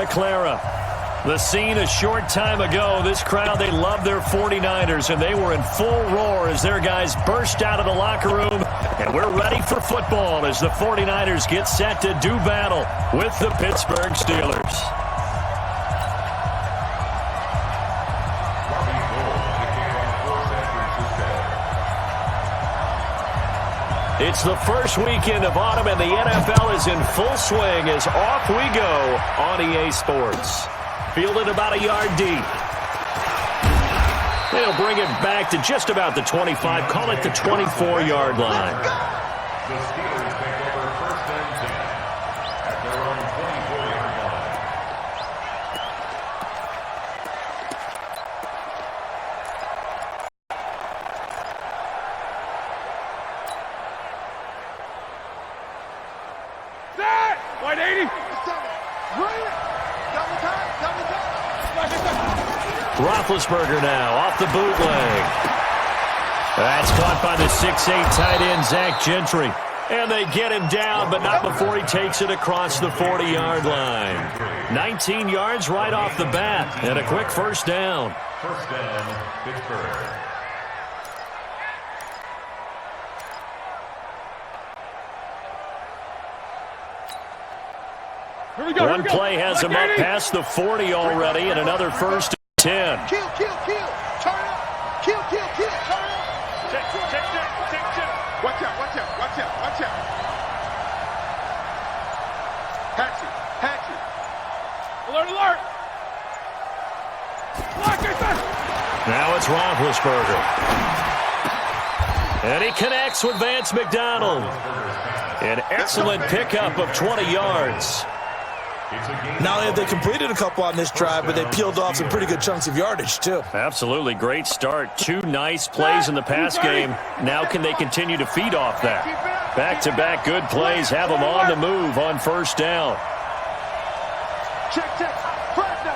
Santa Clara. The scene a short time ago. This crowd, they love their 49ers, and they were in full roar as their guys burst out of the locker room. And we're ready for football as the 49ers get set to do battle with the Pittsburgh Steelers. It's the first weekend of autumn, and the NFL is in full swing as off we go on EA Sports. Fielded about a yard deep. They'll bring it back to just about the 25, call it the 24-yard line. The Steelers take over first and 10 at their own 24-yard line. Set! White 80! Roethlisberger now off the bootleg. That's caught by the 6'8" tight end, Z.Gentry. And they get him down, but not before he takes it across the 40-yard line. 19 yards right off the bat, and a quick first down. First down, Pittsburgh. Here we go, One play has him up past the 40 already, and another first and 10. Kill, turn up. Kill, turn up. Check. Watch out. Hatchet. Alert. Block it. Now it's Roethlisberger. And he connects with V.McDonald. An excellent pickup of 20 yards. Not only have they completed a couple on this drive, but they peeled off some pretty good chunks of yardage, too. Absolutely great start. Two nice plays in the pass game. Now can they continue to feed off that? Back-to-back good plays have them on the move on first down. Check. Fresno.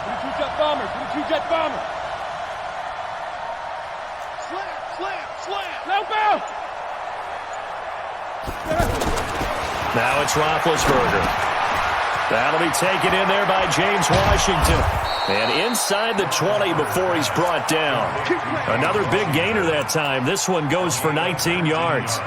22-jet bomber. Slam. Help out. Now it's Roethlisberger. That'll be taken in there by J.Washington. And inside the 20 before he's brought down. Another big gainer that time. This one goes for 19 yards.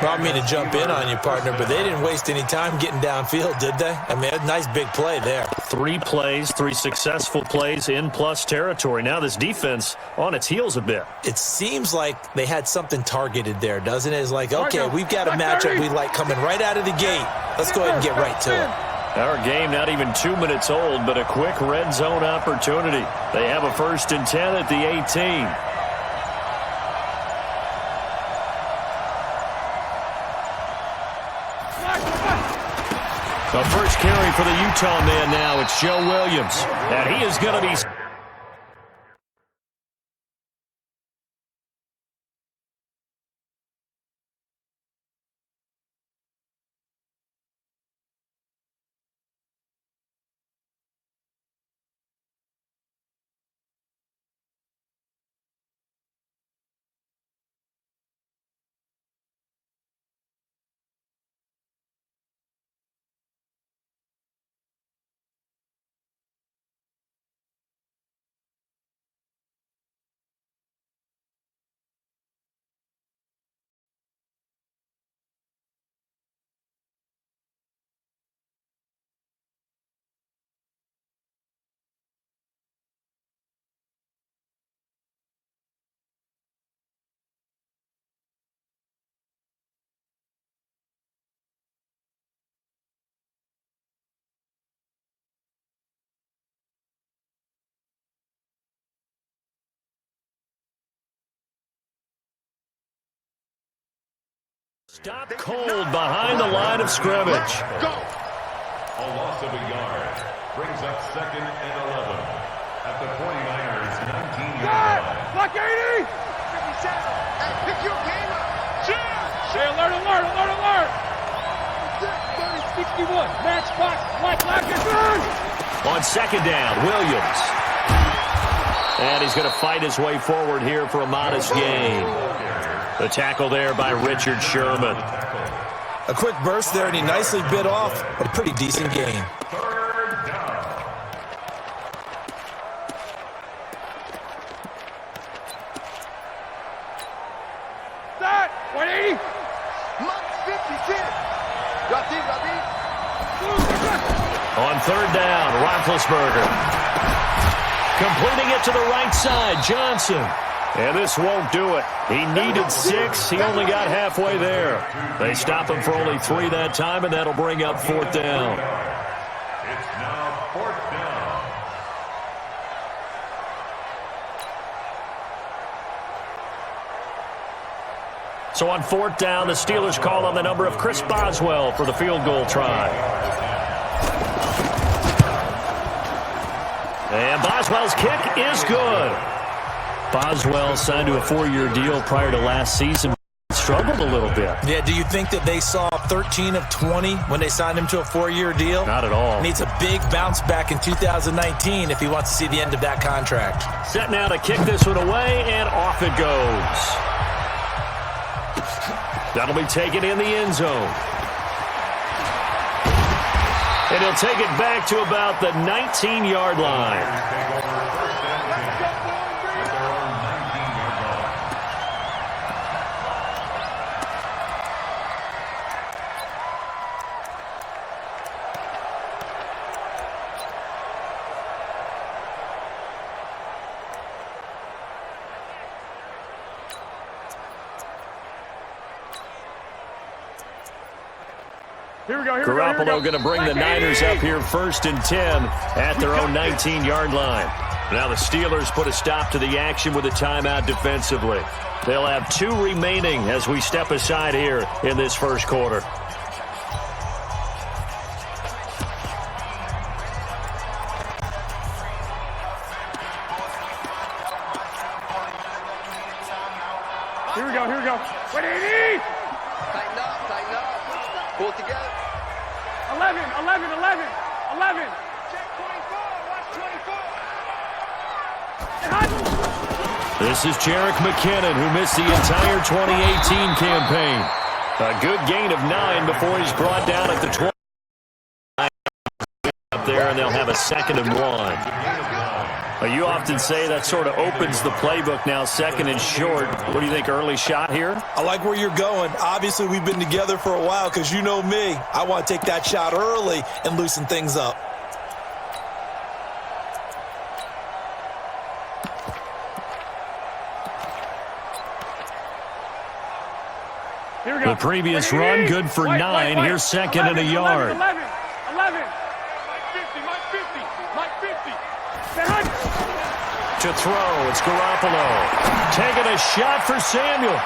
Brought me to jump in on you, partner, but they didn't waste any time getting downfield, did they? I mean, a nice big play there. 3 plays, 3 successful plays in plus territory. Now this defense on its heels a bit. It seems like they had something targeted there, doesn't it? It's like, okay, we've got a matchup we like coming right out of the gate. Let's go ahead and get right to it. Our game not even 2 minutes old, but a quick red zone opportunity. They have a first and 10 at the 18. The first carry for the Utah man now, it's Joe Williams. And he is going to be... Stop cold behind the line of scrimmage. Go. A loss of a yard brings up second and 11 at the 49ers 19-yard line. Block 80. 57. Hey, pick your game up. Say alert. 61. Match box. Black. On second down, Williams. And he's going to fight his way forward here for a modest gain. The tackle there by Richard Sherman. A quick burst there, and he nicely bit off a pretty decent gain. Third down. Start. 180. Max 50. Got these. On third down, Roethlisberger. Completing it to the right side, Johnson. And this won't do it. He needed 6. He only got halfway there. They stop him for only 3 that time, and that'll bring up fourth down. It's now fourth down. So on fourth down, the Steelers call on the number of Chris Boswell for the field goal try. And Boswell's kick is good. Boswell signed to a 4-year deal prior to last season. Struggled a little bit. Yeah, do you think that they saw 13 of 20 when they signed him to a 4-year deal? Not at all. Needs a big bounce back in 2019 if he wants to see the end of that contract. Set now to kick this one away, and off it goes. That'll be taken in the end zone. And he'll take it back to about the 19-yard line. Garoppolo going to bring the Niners up here 1st and 10 at their own 19-yard line. Now the Steelers put a stop to the action with a timeout defensively. They'll have 2 remaining as we step aside here in this first quarter. Here we go. 180. Tighten up. Pull it together. 11. Check 24. Watch 24. This is Jerick McKinnon, who missed the entire 2018 campaign. A good gain of 9 before he's brought down at the 20. Up there, and they'll have a 2nd and 1. You often say that sort of opens the playbook now, 2nd and short. What do you think, early shot here? I like where you're going. Obviously, we've been together for a while because you know me. I want to take that shot early and loosen things up. Here we go. The previous run, good for 9. Here's 2nd and a yard. 11. Mike 50. To throw, it's Garoppolo. Taking a shot for Samuel.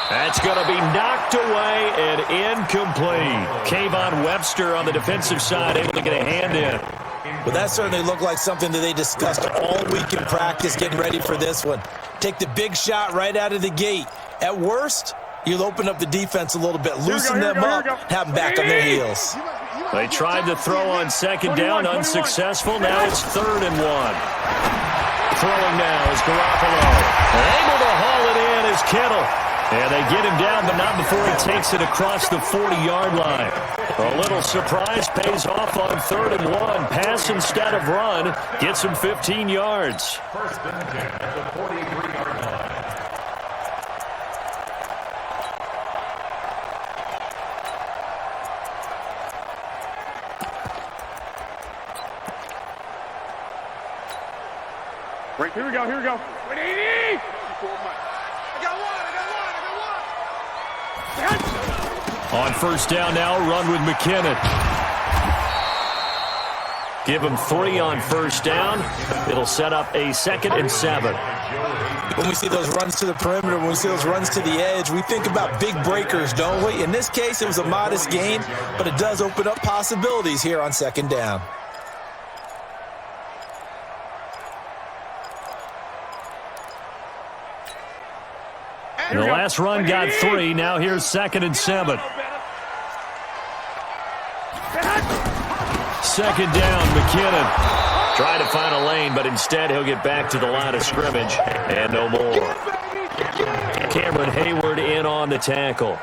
That's going to be knocked away and incomplete. K.Webster on the defensive side, able to get a hand in. Well, that certainly looked like something that they discussed all week in practice, getting ready for this one. Take the big shot right out of the gate. At worst, you'll open up the defense a little bit, loosen them up, have them back on their heels. They tried to throw on 2nd down, unsuccessful. Now it's 3rd and 1. Throwing now is Garoppolo. Able to haul it in is Kittle. And they get him down, but not before he takes it across the 40-yard line. A little surprise pays off on 3rd and 1. Pass instead of run. Gets him 15 yards. 1st and 10 at the 43-yard line. Right, here we go. 180. I got one. On 1st down now, run with McKinnon. Give him 3 on 1st down. It'll set up a 2nd and 7. When we see those runs to the perimeter, when we see those runs to the edge, we think about big breakers, don't we? In this case, it was a modest gain, but it does open up possibilities here on 2nd down. The last run got 3. Now here's 2nd and 7. 2nd down, McKinnon. Trying to find a lane, but instead he'll get back to the line of scrimmage and no more. K.Webster in on the tackle.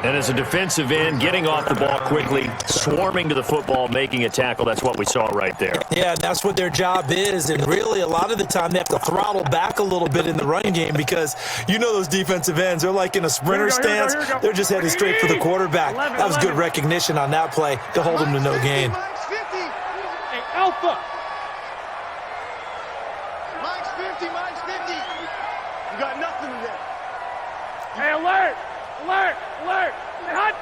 And as a defensive end, getting off the ball quickly, swarming to the football, making a tackle, that's what we saw right there. Yeah, that's what their job is, and really a lot of the time they have to throttle back a little bit in the running game because you know those defensive ends, they're like in a sprinter stance. They're just headed straight for the quarterback. That was good recognition on that play to hold him to no gain. Hey, Alpha! Mike's 50, Mike's 50. You got nothing today. Hey, alert! Alert! Alert! Hot!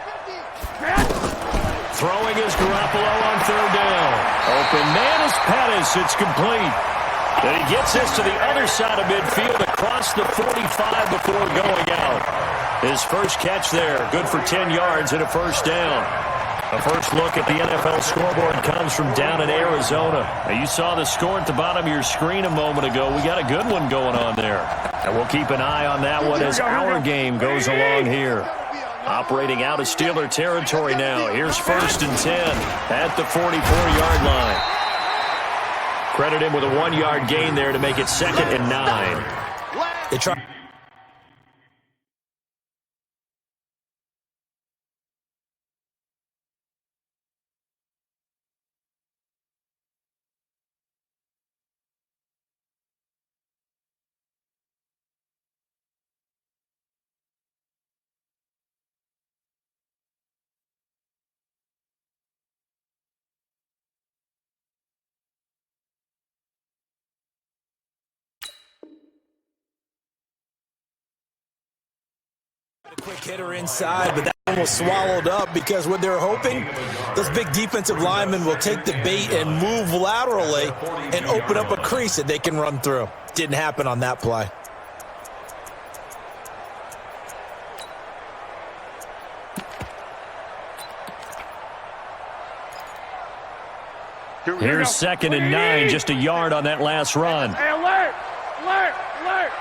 Throwing is Garoppolo on third down. Open man is Pettis. It's complete. And he gets this to the other side of midfield across the 45 before going out. His first catch there, good for 10 yards and a first down. A first look at the NFL scoreboard comes from down in Arizona. Now, you saw the score at the bottom of your screen a moment ago. We got a good one going on there. And we'll keep an eye on that one as our game goes along here. Operating out of Steeler territory now. Here's 1st and 10 at the 44-yard line. Credit him with a 1-yard gain there to make it 2nd and 9. They try. A quick hitter inside, but that one was swallowed up because what they're hoping, those big defensive linemen will take the bait and move laterally and open up a crease that they can run through. Didn't happen on that play. Here's 2nd and 9, just a yard on that last run. Hey, alert! Alert! Alert!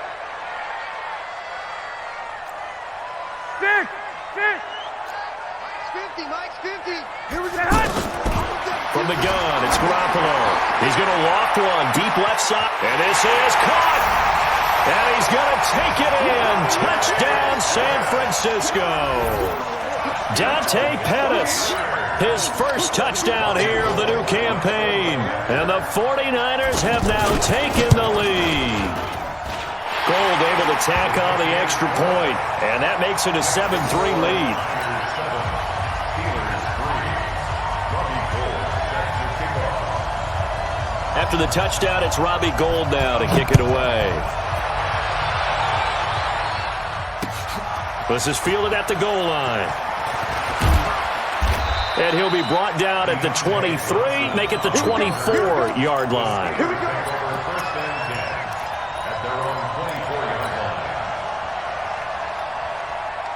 50, Mike's 50. Here we go. From the gun, it's Garoppolo. He's going to loft one deep left side. And this is caught. And he's going to take it in. Touchdown, San Francisco. Dante Pettis, his first touchdown here of the new campaign. And the 49ers have now taken the lead. Gold able to tack on the extra point, and that makes it a 7-3 lead. After the touchdown, it's Robbie Gould now to kick it away. This is fielded at the goal line. And he'll be brought down at the 23, make it the 24-yard line.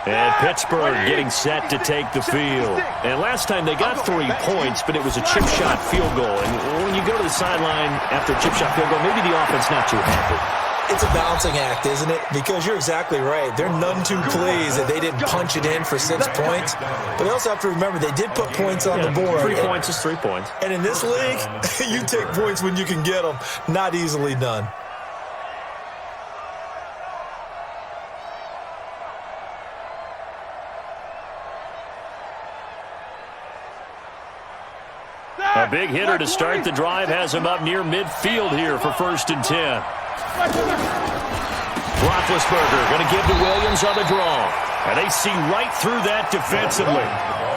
And Pittsburgh getting set to take the field. And last time they got 3 points, but it was a chip shot field goal. And when you go to the sideline after a chip shot field goal, maybe the offense not too happy. It's a balancing act, isn't it? Because you're exactly right. They're none too pleased that they didn't punch it in for 6 points. But they also have to remember they did put points on the board. 3 points is 3 points. And in this league, you take points when you can get them. Not easily done. A big hitter to start the drive has him up near midfield here for 1st and 10. Roethlisberger going to give to Williams on the draw. And they see right through that defensively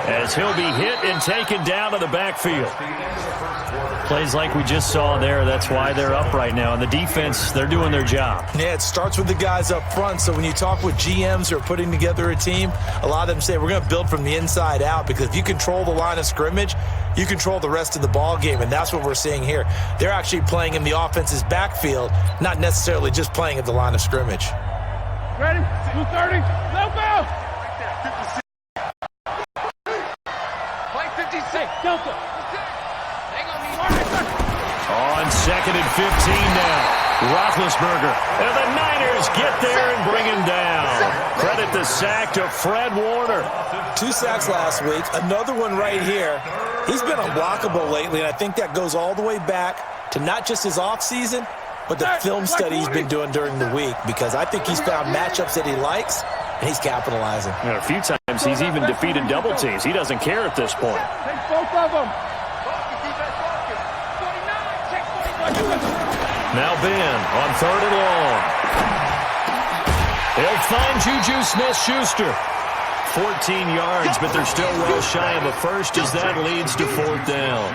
as he'll be hit and taken down to the backfield. Plays like we just saw there. That's why they're up right now. And the defense, they're doing their job. Yeah, it starts with the guys up front. So when you talk with GMs who are putting together a team, a lot of them say we're going to build from the inside out, because if you control the line of scrimmage, you control the rest of the ball game, and that's what we're seeing here. They're actually playing in the offense's backfield, not necessarily just playing at the line of scrimmage. Ready? 230. Let's go. Play 56. Delta. On 2nd and 15 now. Roethlisberger. And the Niners get there and bring him down. Credit the sack to Fred Warner. 2 sacks last week. Another one right here. He's been unblockable lately, and I think that goes all the way back to not just his offseason, but the film study he's been doing during the week, because I think he's found matchups that he likes, and he's capitalizing. And a few times he's even defeated double teams. He doesn't care at this point. Take both of them. Now Ben on 3rd and long. They'll find Juju Smith-Schuster. 14 yards, but they're still well shy of a first as that leads to 4th down.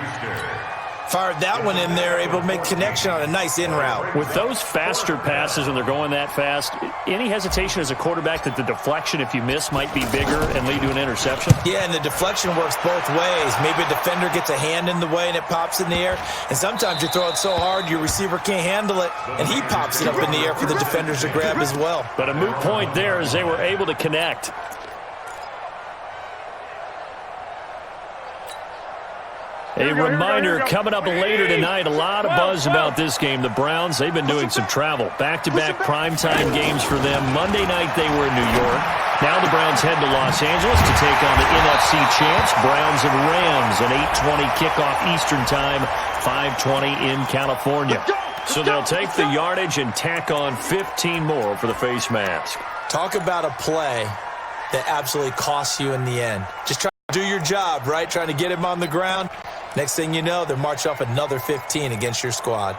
Fired that one in there, able to make connection on a nice in route. With those faster passes when they're going that fast, any hesitation as a quarterback that the deflection, if you miss, might be bigger and lead to an interception? Yeah, and the deflection works both ways. Maybe a defender gets a hand in the way and it pops in the air. And sometimes you throw it so hard your receiver can't handle it, and he pops it up in the air for the defenders to grab as well. But a moot point there as they were able to connect. A reminder coming up later tonight, a lot of buzz about this game. The Browns, they've been doing some travel. Back-to-back primetime games for them. Monday night they were in New York. Now the Browns head to Los Angeles to take on the NFC champs, Browns and Rams, an 8:20 kickoff Eastern time, 5:20 in California. So they'll take the yardage and tack on 15 more for the face mask. Talk about a play that absolutely costs you in the end. Just try to do your job, right? Trying to get him on the ground. Next thing you know, they're marching off another 15 against your squad.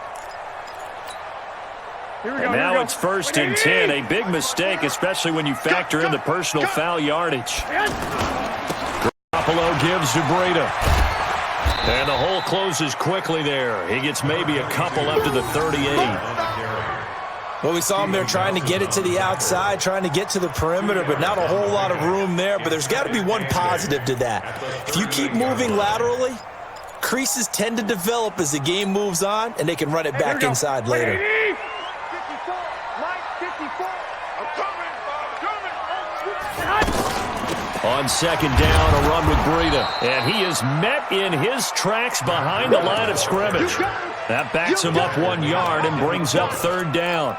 And now it's 1st and 10. A big mistake, especially when you factor in the personal foul yardage. Garoppolo gives to Breida. And the hole closes quickly there. He gets maybe a couple up to the 38. Well, we saw him there trying to get it to the outside, trying to get to the perimeter, but not a whole lot of room there. But there's got to be one positive to that. If you keep moving laterally, creases tend to develop as the game moves on, and they can run it back inside later. On 2nd down, a run with Breida. And he is met in his tracks behind the line of scrimmage. That backs him up 1 yard and brings up 3rd down.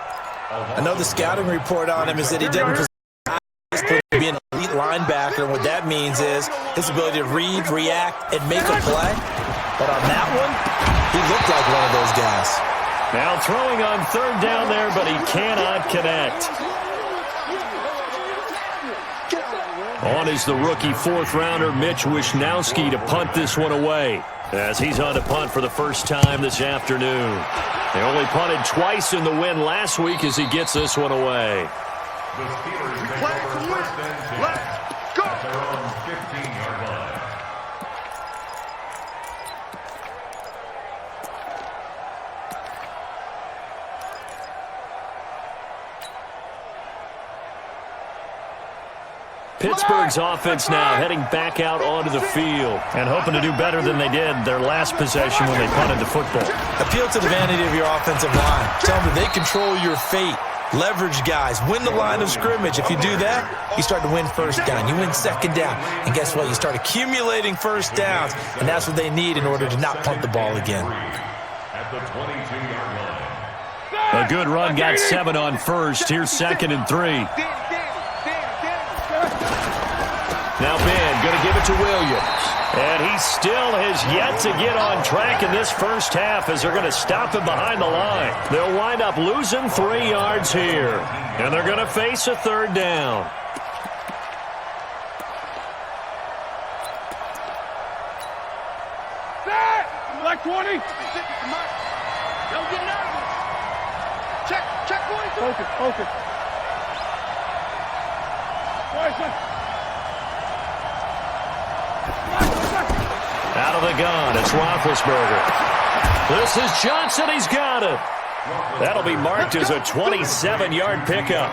I know the scouting report on him is that he doesn't be an elite linebacker, and what that means is his ability to read, react, and make a play. But on that one, he looked like one of those guys. Now throwing on 3rd down there, but he cannot connect. On is the rookie 4th-rounder Mitch Wishnowsky to punt this one away, as he's on to punt for the first time this afternoon. They only punted twice in the win last week as he gets this one away. The Steelers make over 1st and 10 at their own 15-yard line. Pittsburgh's offense now heading back out onto the field and hoping to do better than they did their last possession when they punted the football. Appeal to the vanity of your offensive line. Tell them they control your fate. Leverage guys. Win the line of scrimmage. If you do that, you start to win 1st down. You win 2nd down. And guess what? You start accumulating 1st downs, and that's what they need in order to not punt the ball again. At the 22-yard line. A good run got 7 on 1st. Here's 2nd and 3. Now Ben going to give it to Williams. And he still has yet to get on track in this first half as they're going to stop him behind the line. They'll wind up losing 3 yards here. And they're going to face a 3rd down. Like 20. Don't get nervous. Check 20. Focus. Out of the gun, it's Roethlisberger. This is Johnson, he's got it. That'll be marked as a 27-yard pickup.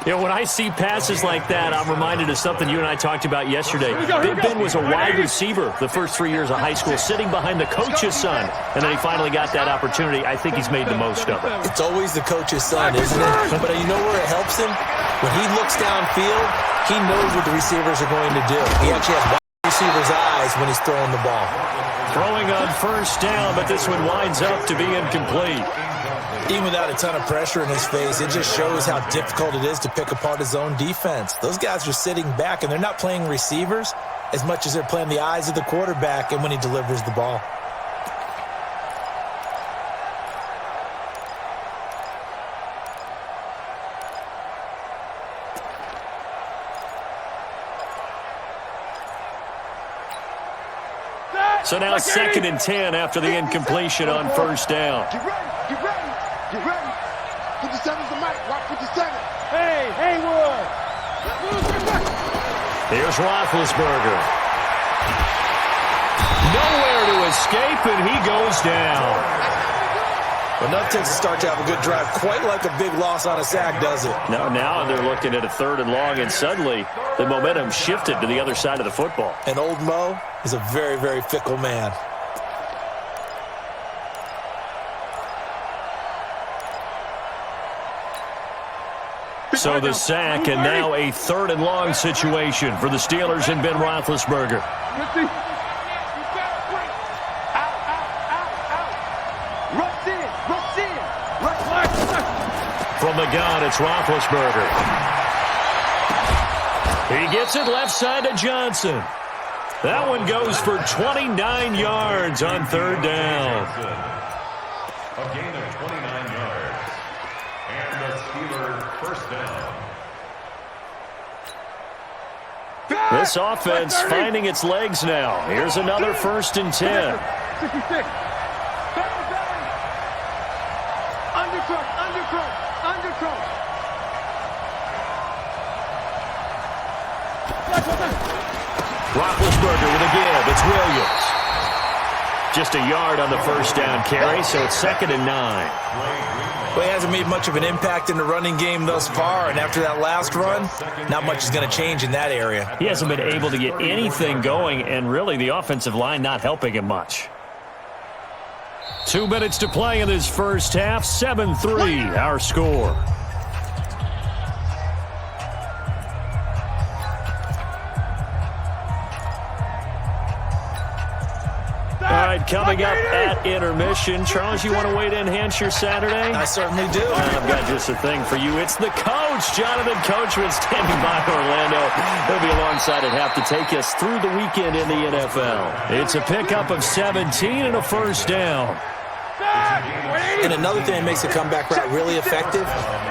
You know, when I see passes like that, I'm reminded of something you and I talked about yesterday. Big Ben was a wide receiver the first 3 years of high school, sitting behind the coach's son, and then he finally got that opportunity. I think he's made the most of it. It's always the coach's son, isn't it? But you know where it helps him? When he looks downfield, he knows what the receivers are going to do. He actually has receiver's eyes when he's throwing the ball. Throwing on 1st down, but this one winds up to be incomplete. Even without a ton of pressure in his face, it just shows how difficult it is to pick apart his own defense. Those guys are sitting back, and they're not playing receivers as much as they're playing the eyes of the quarterback and when he delivers the ball. So now 2nd and 10 after the incompletion on first down. Get ready, get ready, get ready. 57's the mic, watch 57. Hey, Heyward. Here's Roethlisberger. Nowhere to escape, and he goes down. Enough takes a start to have a good drive. Quite like a big loss on a sack, does it? No, now they're looking at a 3rd and long, and suddenly the momentum shifted to the other side of the football. And old Mo is a very, very fickle man. So the sack, and now a 3rd and long situation for the Steelers and Ben Roethlisberger. From the gun, it's Roethlisberger. He gets it left side to Johnson. That one goes for 29 yards on 3rd down. A gain of 29 yards. And the Steelers first down. This offense finding its legs now. Here's another 1st and 10. 66. Undercut. Roethlisberger with a give. It's Williams. Just a yard on the first down carry, so it's 2nd and 9. Well, he hasn't made much of an impact in the running game thus far, and after that last run, not much is going to change in that area. He hasn't been able to get anything going, and really the offensive line not helping him much. 2 minutes to play in this first half. 7-3, our score. All right, coming up at intermission. Charles, you want to wait to enhance your Saturday? I certainly do. I've got just a thing for you. It's the coach, Jonathan Coachman, standing by Orlando. He'll be alongside at half to take us through the weekend in the NFL. It's a pickup of 17 and a first down. And another thing that makes the comeback route really effective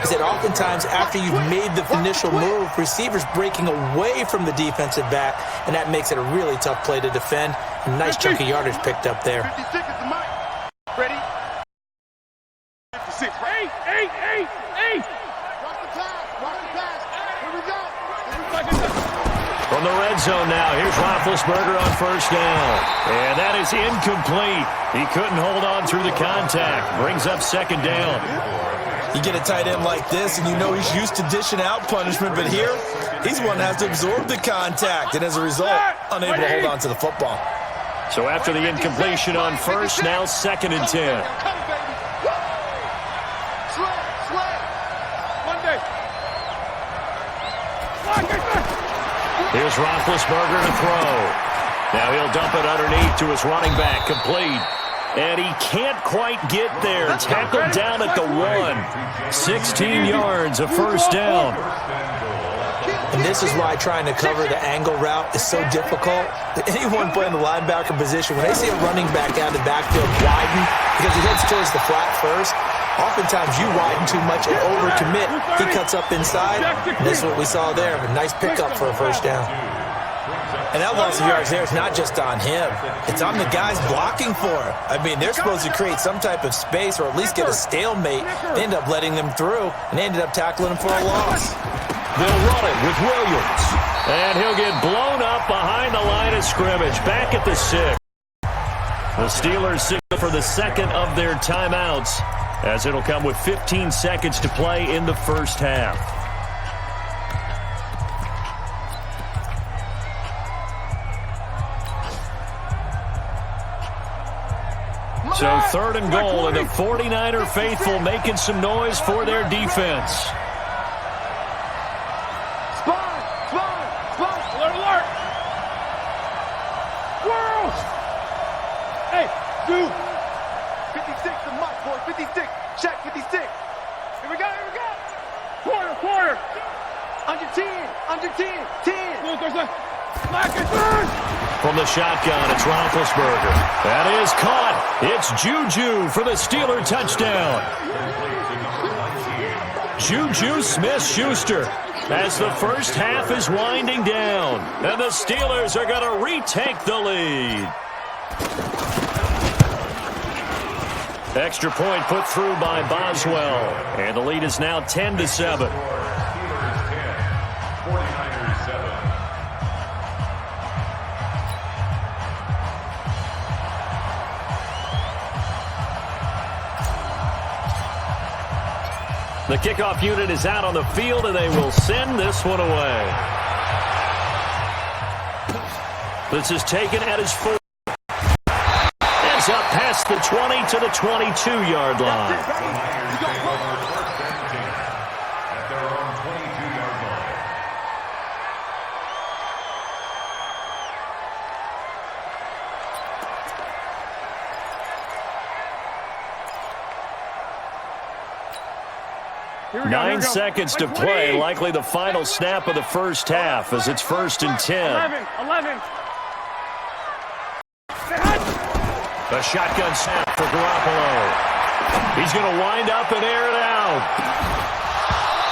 is that oftentimes after you've made the initial move, receivers breaking away from the defensive back, and that makes it a really tough play to defend. A nice chunk of yardage picked up there. 56 is the mic. Ready? 56. Hey! Watch the pass. Here we go. From the red zone now, here's Roethlisberger on first down. And that is incomplete. He couldn't hold on through the contact. Brings up 2nd down. You get a tight end like this, and you know he's used to dishing out punishment, but here, he's one that has to absorb the contact, and as a result, unable to hold on to the football. So after the incompletion on first, now 2nd and 10. Here's Roethlisberger to throw. Now he'll dump it underneath to his running back, complete. And he can't quite get there. Tackled down at the 1. 16 yards, a first down. And this is why trying to cover the angle route is so difficult. Anyone playing the linebacker position, when they see a running back out of the backfield widen, because he heads towards the flat first, oftentimes you widen too much and overcommit. He cuts up inside. And this is what we saw there. A nice pickup for a first down. And that loss of yards there is not just on him. It's on the guys blocking for him. I mean, they're supposed to create some type of space or at least get a stalemate. They end up letting them through, and they ended up tackling him for a loss. They'll run it with Williams. And he'll get blown up behind the line of scrimmage. Back at the 6. The Steelers signal for the 2nd of their timeouts, as it'll come with 15 seconds to play in the first half. So 3rd and goal, and the 49er faithful making some noise for their defense. Alert! Squirrel! Hey, dude! 56, the muck, boy, 56. Check, 56. Here we go. Quarter. Under 10. 10. From the shotgun, it's Roethlisberger. That is caught. It's Juju for the Steeler touchdown. Juju Smith-Schuster as the first half is winding down. And the Steelers are going to retake the lead. Extra point put through by Boswell. And the lead is now 10-7. Steelers 10, 49ers 7. The kickoff unit is out on the field, and they will send this one away. This is taken at his 4. It's up past the 20 to the 22-yard line. The Niners take over first and 10 at their own 22-yard line. Here we go, 9 seconds to play, likely the final snap of the first half as it's 1st and 10. 11. A shotgun snap for Garoppolo. He's going to wind up and air it out.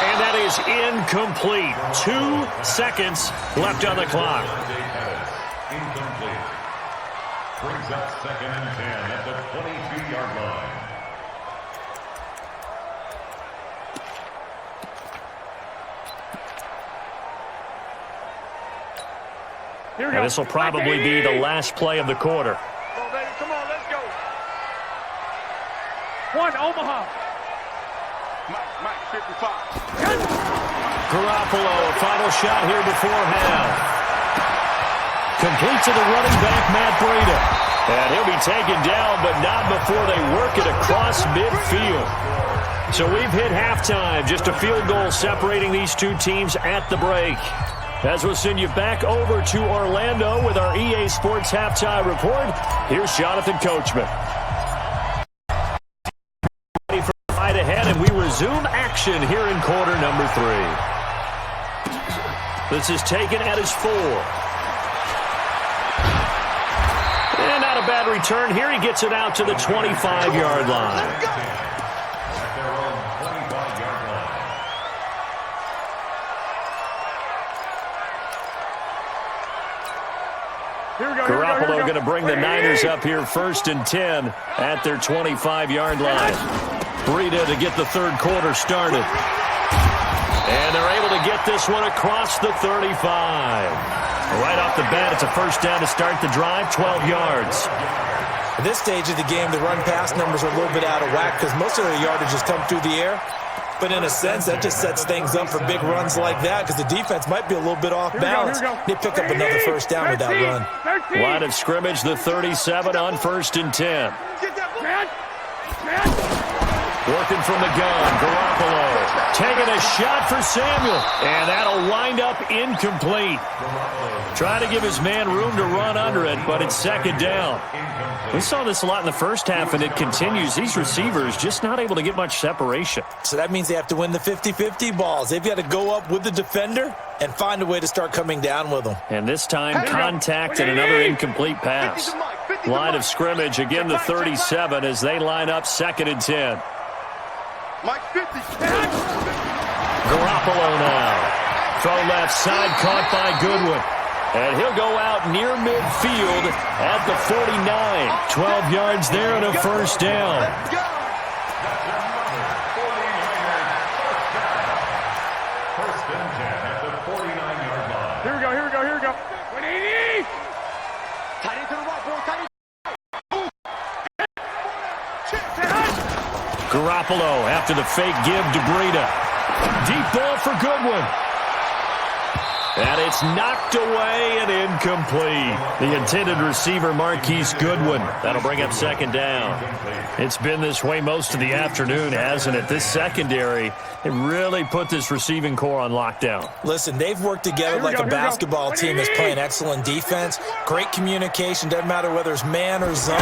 And that is incomplete. 2 seconds left on the clock. Incomplete. Brings up 2nd and 10 at the 22-yard line. Here we go. And this will probably be the last play of the quarter. Come on, baby. Come on, let's go. 1, Omaha. Mike, 55. Garoppolo, a final shot here before half. Complete to the running back, Matt Breida. And he'll be taken down, but not before they work it across midfield. So we've hit halftime. Just a field goal separating these two teams at the break. As we'll send you back over to Orlando with our EA Sports Halftime Report, here's Jonathan Coachman. Ready for the fight ahead, and we resume action here in quarter number 3. This is taken at his 4. And not a bad return here. He gets it out to the 25-yard line. Garoppolo going to bring the Niners up here 1st and 10 at their 25-yard line. Breida to get the third quarter started. And they're able to get this one across the 35. Right off the bat, it's a first down to start the drive, 12 yards. At this stage of the game, the run-pass numbers are a little bit out of whack because most of their yardage has come through the air. But in a sense, that just sets things up for big runs like that because the defense might be a little bit off balance. They pick up another first down with that run. Line of scrimmage, the 37 on 1st and 10. Working from the gun, Garoppolo taking a shot for Samuel. And that'll wind up incomplete. Trying to give his man room to run under it, but it's 2nd down. We saw this a lot in the first half, and it continues. These receivers just not able to get much separation. So that means they have to win the 50-50 balls. They've got to go up with the defender and find a way to start coming down with them. And this time, contact and another incomplete pass. Line of scrimmage, again the 37 as they line up 2nd and 10. Mike 50. Garoppolo now. Throw left side, caught by Goodwin. And he'll go out near midfield at the 49. 12 yards there and a first down. First and 10 at the 49-yard line. Here we go. 180. Tight into the right, boy. Garoppolo after the fake give to Breida. Deep ball for Goodwin. And it's knocked away and incomplete. The intended receiver, Marquise Goodwin. That'll bring up 2nd down. It's been this way most of the afternoon, hasn't it? This secondary, it really put this receiving core on lockdown. Listen, they've worked together like a basketball team that's playing excellent defense. Great communication, doesn't matter whether it's man or zone.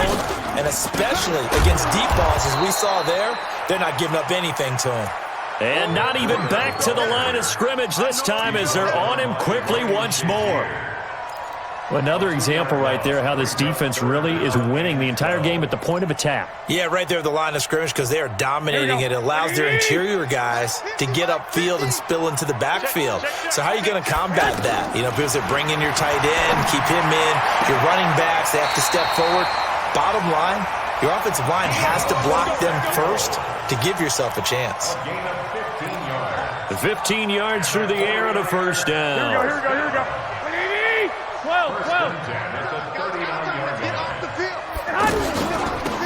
And especially against deep balls, as we saw there, they're not giving up anything to him. And not even back to the line of scrimmage this time as they're on him quickly once more. Another example right there how this defense really is winning the entire game at the point of attack. Yeah, right there at the line of scrimmage because they are dominating it. It allows their interior guys to get upfield and spill into the backfield. So how are you going to combat that? You know, because they're bringing your tight end, keep him in. Your running backs, they have to step forward. Bottom line, Your offensive line has to block them first to give yourself a chance. A gain of 15 yards. 15 yards through the air and a first down. Here we go. 12. First and 10 at the 39-yard line. Get off the field.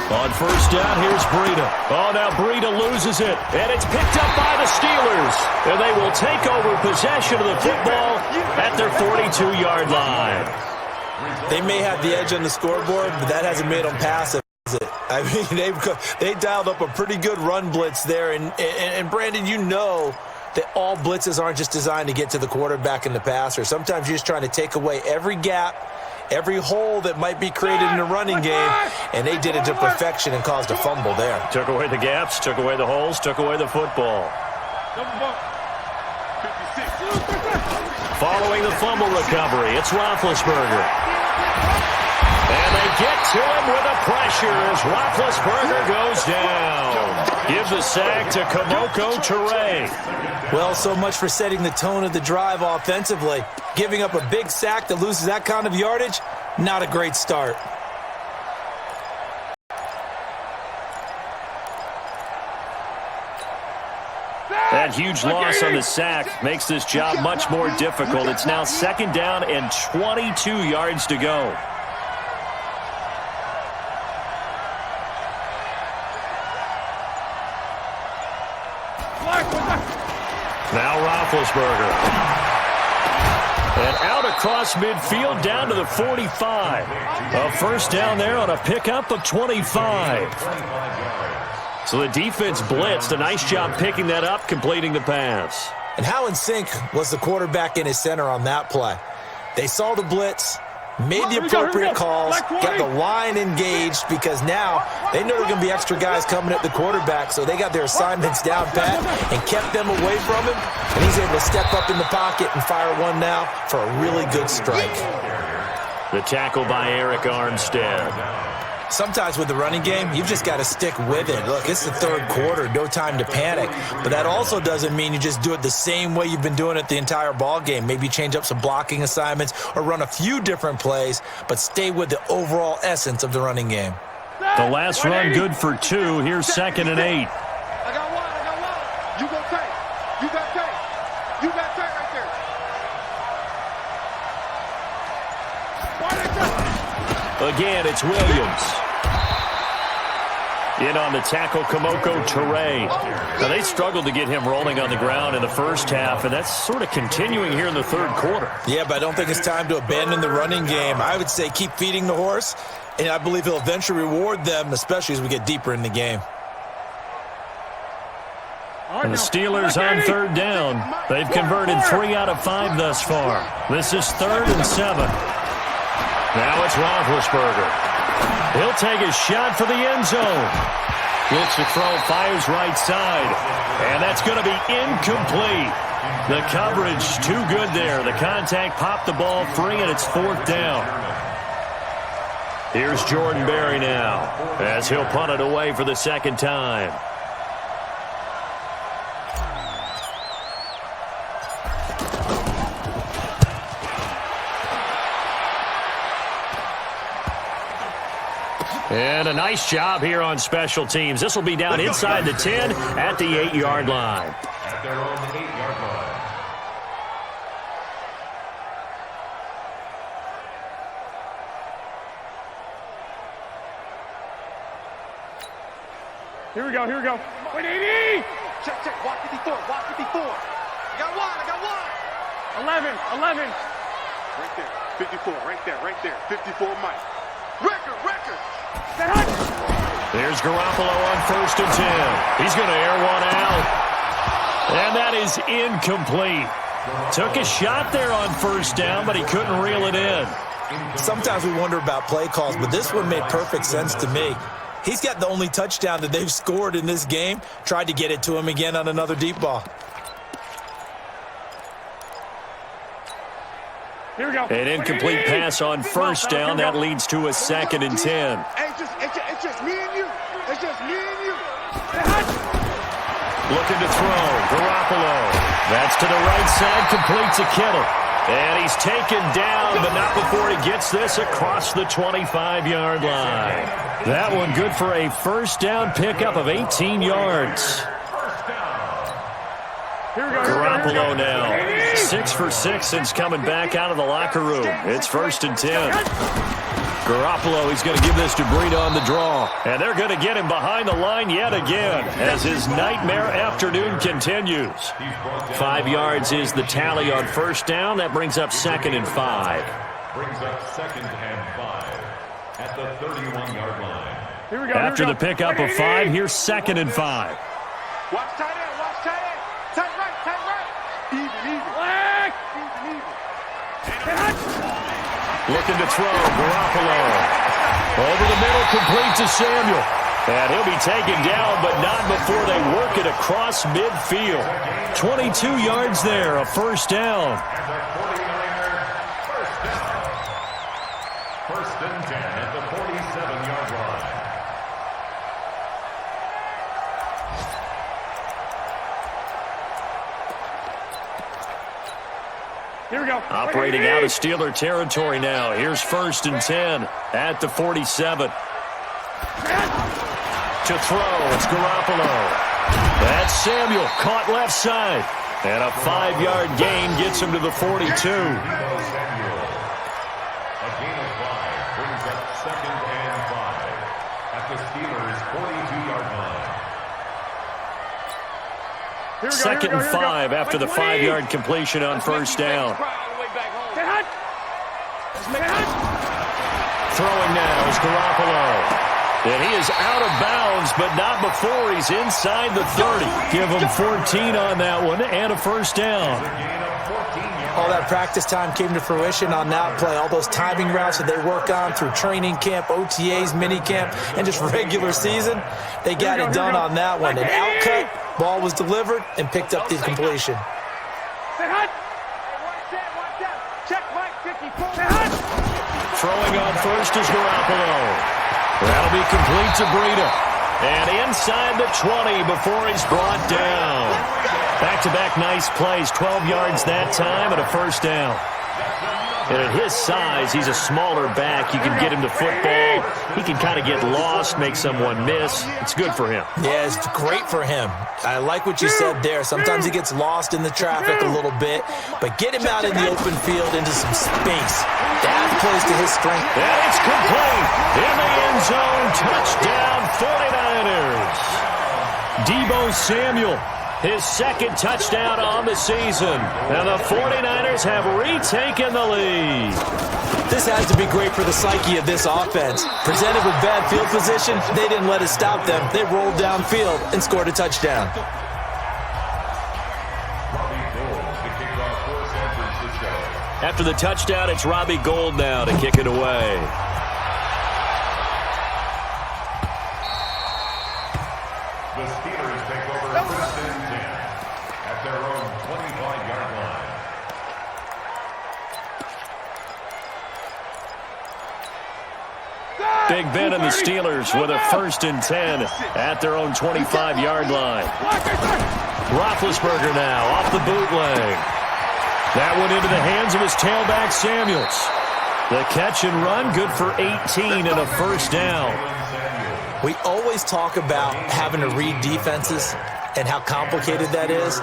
On first down, here's Breida. Oh, now Breida loses it, and it's picked up by the Steelers. And they will take over possession of the football at their 42-yard line. They may have the edge on the scoreboard, but that hasn't made them pass it. I mean, they dialed up a pretty good run blitz there. And Brandon, you know that all blitzes aren't just designed to get to the quarterback and the passer. Sometimes you're just trying to take away every gap, every hole that might be created in the running game, and they did it to perfection and caused a fumble there. Took away the gaps, took away the holes, took away the football. Following the fumble recovery, it's Roethlisberger. And they get to him with a pressure as Roethlisberger goes down. Gives a sack to Kemoko Turay. Well, so much for setting the tone of the drive offensively. Giving up a big sack that loses that kind of yardage, not a great start. That huge loss on the sack makes this job much more difficult. It's now second down and 22 yards to go. Now Roethlisberger. And out across midfield down to the 45. A first down there on a pickup of 25. So the defense blitzed. A nice job picking that up, completing the pass. And how in sync was the quarterback and his center on that play? They saw the blitz, made the appropriate calls, got the line engaged, because now they know there are going to be extra guys coming at the quarterback, so they got their assignments down pat and kept them away from him, and he's able to step up in the pocket and fire one now for a really good strike. The tackle by Eric Armstead. Sometimes with the running game, you've just got to stick with it. Look, it's the third quarter, no time to panic. But that also doesn't mean you just do it the same way you've been doing it the entire ball game. Maybe change up some blocking assignments or run a few different plays, but stay with the overall essence of the running game. The last run good for 2. Here's 2nd and 8. I got one. You go take. You got take. You got take right there. Again, it's Williams. In on the tackle, Kemoko Turay. Now, they struggled to get him rolling on the ground in the first half, and that's sort of continuing here in the third quarter. Yeah, but I don't think it's time to abandon the running game. I would say keep feeding the horse, and I believe he'll eventually reward them, especially as we get deeper in the game. And the Steelers on third down. They've converted 3 out of 5 thus far. This is 3rd and 7. Now it's Roethlisberger. He'll take a shot for the end zone. Looks to throw, fires right side. And that's going to be incomplete. The coverage too good there. The contact popped the ball free, and it's 4th down. Here's Jordan Berry now as he'll punt it away for the second time. And a nice job here on special teams. This will be down inside the 10 at the 8-yard line. At their own 8-yard line. Here we go. Wait, 80! Check. Walk 54. I got one. 11. Right there. 54, Mike. Record. There's Garoppolo on 1st and 10. He's going to air one out. And that is incomplete. Took a shot there on 1st down, but he couldn't reel it in. Sometimes we wonder about play calls, but this one made perfect sense to me. He's got the only touchdown that they've scored in this game. Tried to get it to him again on another deep ball. Here we go. An incomplete pass on 1st down. That leads to a 2nd and 10. It's just me and you. Looking to throw. Garoppolo. That's to the right side. Completes a Kittle. And he's taken down, but not before he gets this across the 25-yard line. That one good for a first down pickup of 18 yards. Garoppolo now, 6 for 6 since coming back out of the locker room. It's 1st and 10. Garoppolo, he's going to give this to Breida on the draw. And they're going to get him behind the line yet again as his nightmare afternoon continues. 5 yards is the tally on first down. That brings up 2nd and 5. Brings up 2nd and 5 at the 31-yard line. Here we go. After the pickup of 5, here's 2nd and 5. Watch tight end. Watch tight end. Tight right. Tight right. Even. Black. Even. Looking to throw, Garoppolo. Over the middle, complete to Samuel. And he'll be taken down, but not before they work it across midfield. 22 yards there, a first down. And the 49ers, first down. 1st and 10 at the 47-yard line. Here we go. Operating out of Steeler territory now. Here's 1st and 10 at the 47. To throw, it's Garoppolo. That's Samuel, caught left side. And a 5-yard gain gets him to the 42. A gain of 5 brings up 2nd and 5 at the Steelers' 42-yard line. 2nd and 5 after the 5-yard completion on first down. Throwing now is Garoppolo. And he is out of bounds, but not before he's inside the 30. Give him 14 on that one and a first down. All that practice time came to fruition on that play. All those timing routes that they work on through training camp, OTAs, mini camp, and just regular season, they got it done on that one. An outcut, ball was delivered, and picked up the completion. Throwing on first is Garoppolo. That'll be complete to Breida. And inside the 20 before he's brought down. Back-to-back nice plays, 12 yards that time and a first down. And at his size, he's a smaller back. You can get him to football. He can kind of get lost, make someone miss. It's good for him. Yeah, it's great for him. I like what you said there. Sometimes he gets lost in the traffic a little bit, but get him out in the open field into some space. That plays to his strength. And it's complete. In the end zone, touchdown 49ers. Deebo Samuel. His 2nd touchdown on the season. And the 49ers have retaken the lead. This has to be great for the psyche of this offense. Presented with bad field position, they didn't let it stop them. They rolled downfield and scored a touchdown. After the touchdown, it's Robbie Gould now to kick it away. The Steelers take over 1st and 10 at their own 25-yard line. Big Ben and the Steelers with a 1st and 10 at their own 25-yard line. Roethlisberger now off the bootleg. That went into the hands of his tailback, Samuels. The catch and run, good for 18 and a first down. We always talk about having to read defenses and how complicated that is.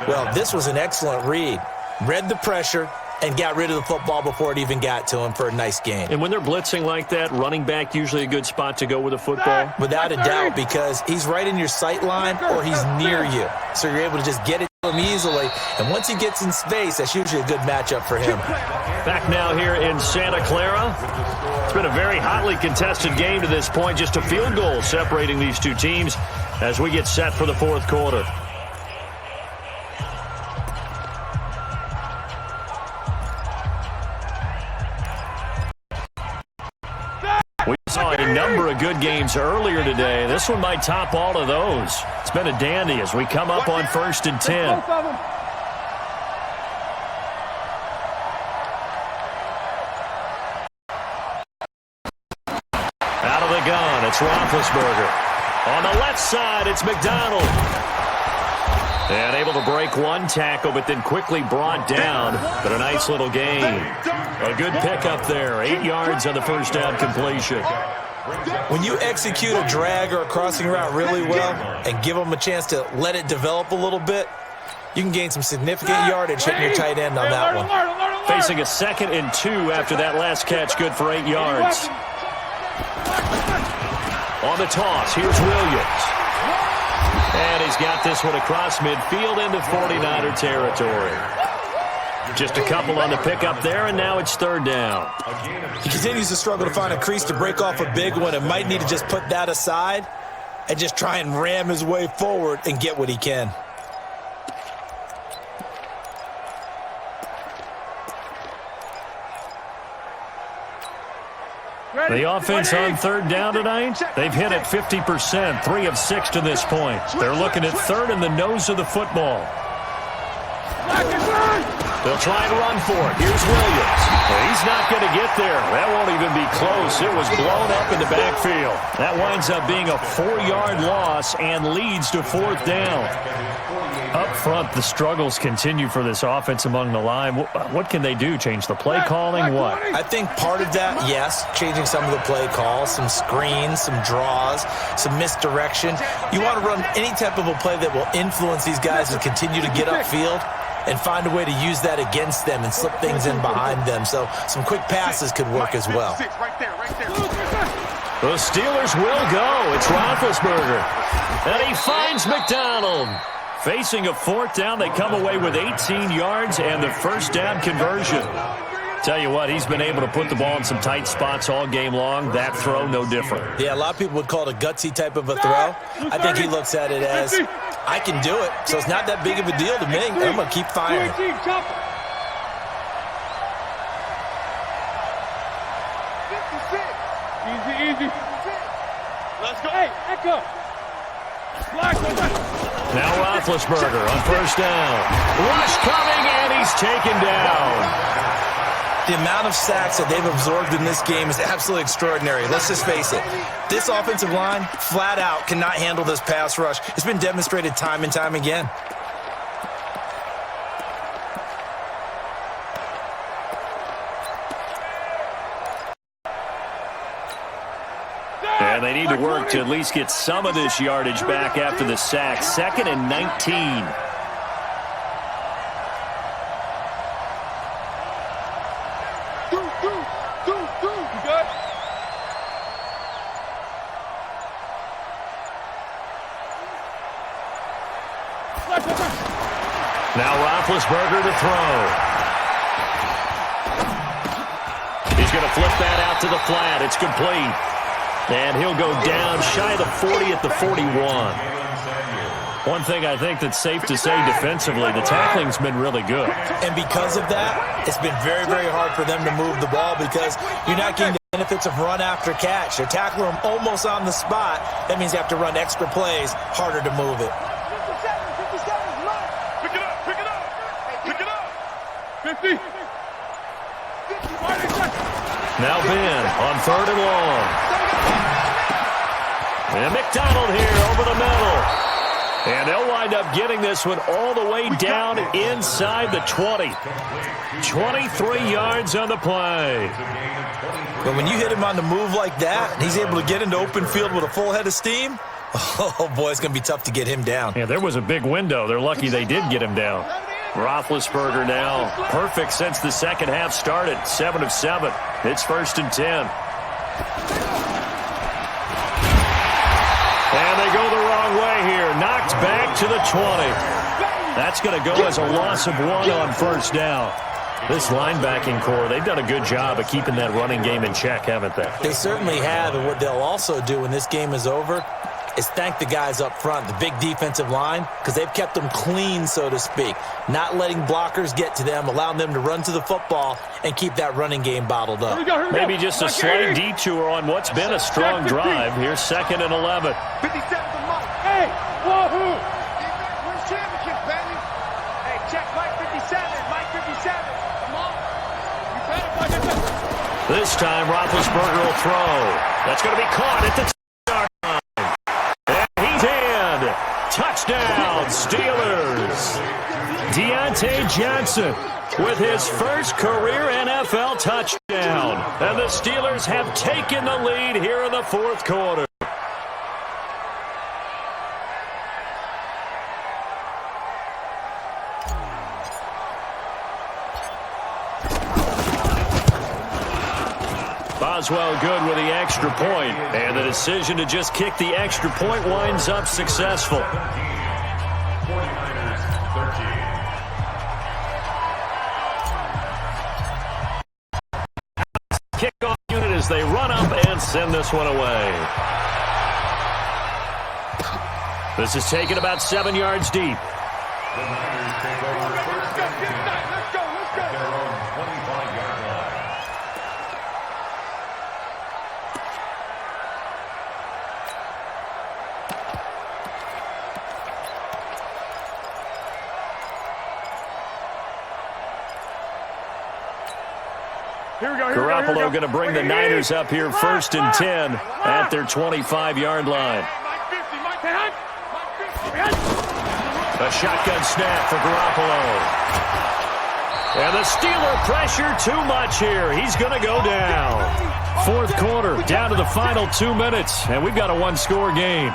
Well, this was an excellent read. Read the pressure and got rid of the football before it even got to him for a nice gain. And when they're blitzing like that, running back usually a good spot to go with a football? Without a doubt, because he's right in your sight line or he's near you. So you're able to just get it to him easily. And once he gets in space, that's usually a good matchup for him. Back now here in Santa Clara. It's been a very hotly contested game to this point. Just a field goal separating these two teams as we get set for the 4th quarter. We saw a number of good games earlier today. This one might top all of those. It's been a dandy as we come up on 1st and 10. Out of the gun, it's Roethlisberger. On the left side, it's McDonald. And able to break one tackle, but then quickly brought down. But a nice little gain. A good pickup there. 8 yards on the first down completion. When you execute a drag or a crossing route really well and give them a chance to let it develop a little bit, you can gain some significant yardage hitting your tight end on that one. Facing a 2nd and 2 after that last catch, good for 8 yards. On the toss, here's Williams. And he's got this one across midfield into 49er territory. Just a couple on the pickup there, and now it's 3rd down. He continues to struggle to find a crease to break off a big one and might need to just put that aside and just try and ram his way forward and get what he can. The offense on 3rd down tonight, they've hit it 50%, 3 of 6 to this point. They're looking at 3rd in the nose of the football. They'll try and run for it. Here's Williams. Well, he's not going to get there. That won't even be close. It was blown up in the backfield. That winds up being a 4-yard loss and leads to 4th down. Up front, the struggles continue for this offense among the line. What can they do? Change the play calling? What? I think part of that, yes, changing some of the play calls, some screens, some draws, some misdirection. You want to run any type of a play that will influence these guys to continue to get upfield and find a way to use that against them and slip things in behind them. So some quick passes could work as well. The Steelers will go. It's Roethlisberger. And he finds McDonald. Facing a 4th down, they come away with 18 yards and the 1st down conversion. Tell you what, he's been able to put the ball in some tight spots all game long. That throw, no different. Yeah, a lot of people would call it a gutsy type of a throw. I think he looks at it as, I can do it, so it's not that big of a deal to me. I'm going to keep firing. Easy. Let's go. Hey, echo. Now Roethlisberger on 1st down. Rush coming, and he's taken down. The amount of sacks that they've absorbed in this game is absolutely extraordinary. Let's just face it. This offensive line, flat out, cannot handle this pass rush. It's been demonstrated time and time again. And they need to work to at least get some of this yardage back after the sack. 2nd and 19. Now Roethlisberger to throw. He's going to flip that out to the flat. It's complete. And he'll go down shy of the 40 at the 41. One thing I think that's safe to say defensively, the tackling's been really good. And because of that, it's been very, very hard for them to move the ball because you're not getting the benefits of run after catch. They're tackling them almost on the spot. That means you have to run extra plays, harder to move it. 50. Now Ben on 3rd and long. And McDonald here over the middle. And they'll wind up getting this one all the way down inside the 20. 23 yards on the play. But when you hit him on the move like that, and he's able to get into open field with a full head of steam, oh boy, it's going to be tough to get him down. Yeah, there was a big window. They're lucky they did get him down. Roethlisberger now perfect since the second half started. 7 of 7. It's 1st and 10. And they go the wrong way here. Knocked back to the 20. That's going to go as a loss of 1 on 1st down. This linebacking core, they've done a good job of keeping that running game in check, haven't they? They certainly have, and what they'll also do when this game is over is thank the guys up front, the big defensive line, because they've kept them clean, so to speak, not letting blockers get to them, allowing them to run to the football and keep that running game bottled up. Maybe just a slight detour on what's been a strong drive. Here's 2nd and 11. 57 to Mike. Hey, wahoo! Where's championship, baby? Hey, check Mike 57. Mike 57. Come on. You better play this. This time, Roethlisberger will throw. That's going to be caught at the touchdown line. And he's in. Touchdown, Steelers. D.Johnson with his first career NFL touchdown. And the Steelers have taken the lead here in the fourth quarter. Boswell good with the extra point, and the decision to just kick the extra point winds up successful. 49ers 13. Kickoff unit as they run up and send this one away. This is taken about 7 yards deep. The Niners take over first and 10 at their own 25-yard line. Garoppolo going to bring the Niners up here first and 10 at their 25-yard line. A shotgun snap for Garoppolo. And the Steeler pressure too much here. He's going to go down. Fourth quarter, down to the final 2 minutes, and we've got a one-score game.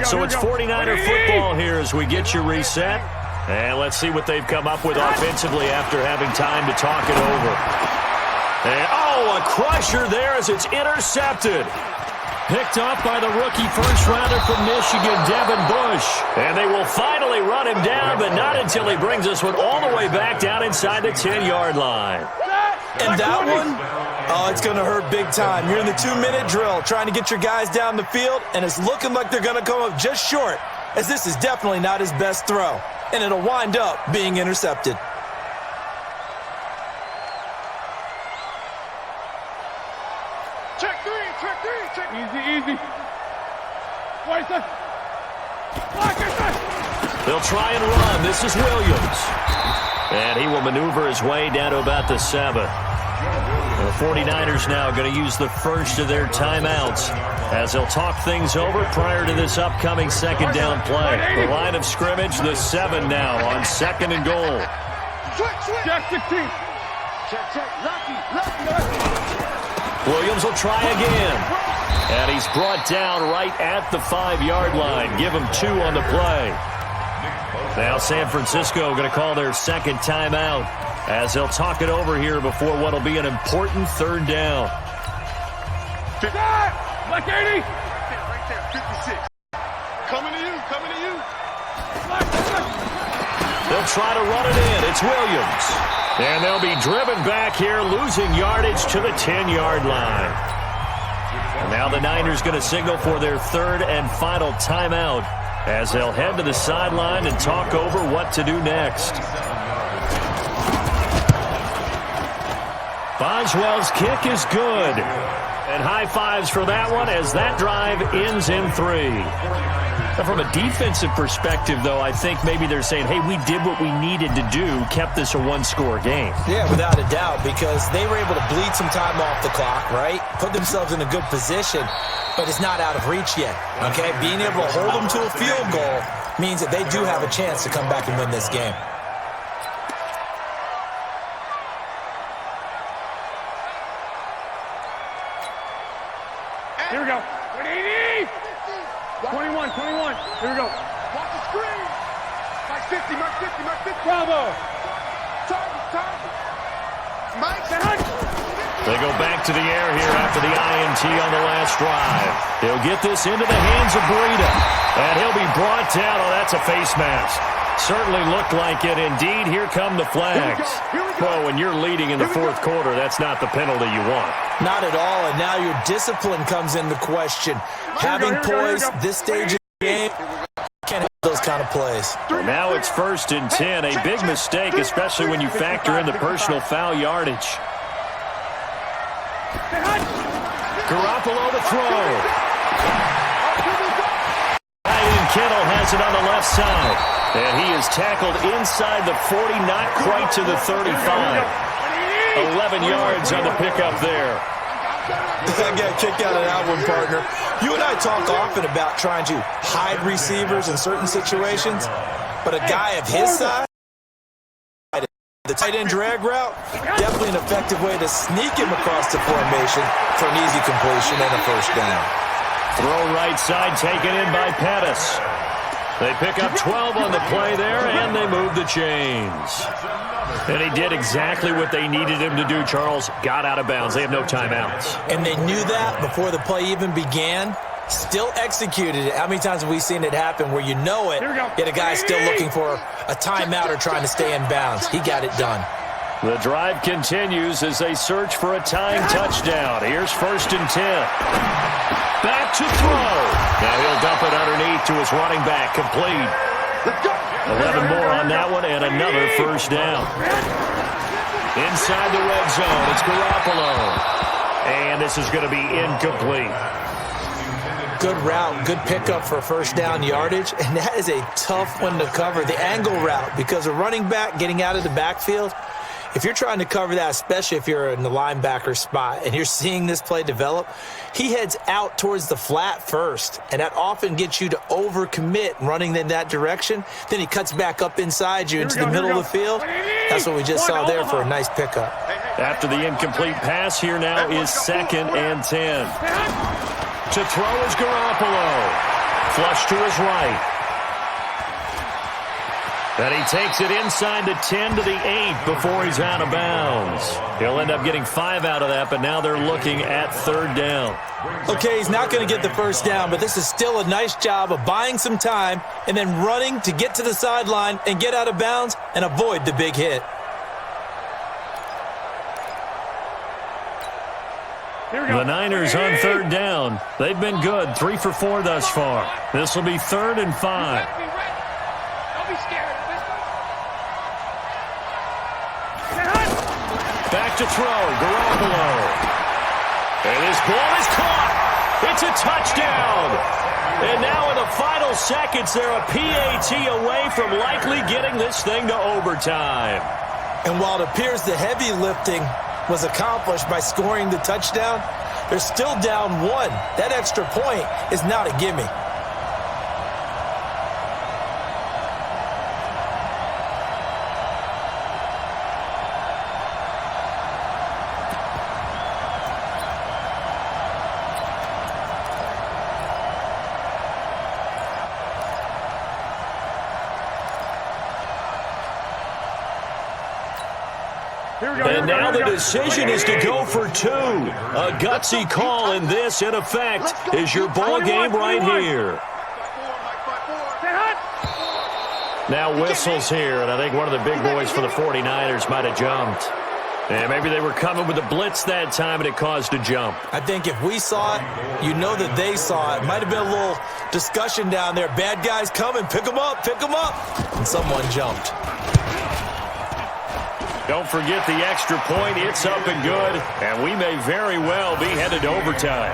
So it's 49er football here as we get you reset. And let's see what they've come up with offensively after having time to talk it over. And, a crusher there as it's intercepted. Picked off by the rookie first-rounder from Michigan, D.Bush. And they will finally run him down, but not until he brings this one all the way back down inside the 10-yard line. And that one, it's going to hurt big time. You're in the 2-minute drill trying to get your guys down the field, and it's looking like they're going to come up just short, as this is definitely not his best throw, and it'll wind up being intercepted. Check three. Easy. They'll try and run. This is Williams. And he will maneuver his way down to about the 7. The 49ers now going to use the first of their timeouts as they'll talk things over prior to this upcoming second down play. The line of scrimmage, the 7 now on 2nd and goal. Check 16. Check. Lucky. Williams will try again. And he's brought down right at the 5-yard line. Give him 2 on the play. Now San Francisco going to call their second timeout as they'll talk it over here before what will be an important third down. Black 80. Right there, 56. Coming to you. They'll try to run it in. It's Williams. And they'll be driven back here, losing yardage to the 10-yard line. And now the Niners going to signal for their third and final timeout as they'll head to the sideline and talk over what to do next. Boswell's kick is good. And high fives for that one as that drive ends in 3. Now, from a defensive perspective, though, I think maybe they're saying, hey, we did what we needed to do, kept this a one-score game. Yeah, without a doubt, because they were able to bleed some time off the clock, right? Put themselves in a good position, but it's not out of reach yet, okay? Being able to hold them to a field goal means that they do have a chance to come back and win this game. Here we go. 180. 21. Here we go. Watch the screen. Mark 50. Bravo. Target. Mike. They go back to the air here after the INT on the last drive. They'll get this into the hands of Breida. And he'll be brought down. Oh, that's a face mask. Certainly looked like it. Indeed, here come the flags. Well, when you're leading in the fourth quarter, that's not the penalty you want. Not at all, and now your discipline comes into question. Having poise this stage of the game, can't have those kind of plays. Well, now it's 1st and 10. A big mistake, especially when you factor in the personal foul yardage. Garoppolo to throw. Ryan Kittle has it on the left side. And he is tackled inside the 40, not quite to the 35. 11 yards on the pickup there. I got a kick out of that one, partner. You and I talk often about trying to hide receivers in certain situations, but a guy of his size, the tight end drag route, definitely an effective way to sneak him across the formation for an easy completion and a first down. Throw right side taken in by Pettis. They pick up 12 on the play there, and they move the chains. And he did exactly what they needed him to do, Charles. Got out of bounds. They have no timeouts. And they knew that before the play even began. Still executed it. How many times have we seen it happen where you know it, yet a guy's still looking for a timeout or trying to stay in bounds? He got it done. The drive continues as they search for a tying touchdown. Here's 1st and 10. Back to throw. Now he'll dump it underneath to his running back. Complete. 11 more on that one and another first down. Inside the red zone, it's Garoppolo. And this is going to be incomplete. Good route, good pickup for first down yardage, and that is a tough one to cover, the angle route, because a running back getting out of the backfield, if you're trying to cover that, especially if you're in the linebacker spot and you're seeing this play develop, he heads out towards the flat first, and that often gets you to overcommit running in that direction. Then he cuts back up inside you into the middle of the field. That's what we just saw there for a nice pickup. After the incomplete pass, here now is 2nd and 10. To throw is Garoppolo. Flush to his right. And he takes it inside the 10 to the 8 before he's out of bounds. He'll end up getting 5 out of that, but now they're looking at 3rd down. Okay, he's not going to get the first down, but this is still a nice job of buying some time and then running to get to the sideline and get out of bounds and avoid the big hit. The Niners on 3rd down. They've been good, 3 for 4 thus far. This will be 3rd and 5. Don't be scared. Back to throw, Garoppolo. And his ball is caught. It's a touchdown. And now in the final seconds, they're a PAT away from likely getting this thing to overtime. And while it appears the heavy lifting was accomplished by scoring the touchdown, they're still down 1. That extra point is not a gimme. And now the decision is to go for 2. A gutsy call, and this, in effect, is your ball game right here. Now whistles here, and I think one of the big boys for the 49ers might have jumped. And maybe they were coming with a blitz that time, and it caused a jump. I think if we saw it, you know that they saw it. Might have been a little discussion down there. Bad guys coming, pick them up, and someone jumped. Don't forget the extra point. It's up and good, and we may very well be headed to overtime.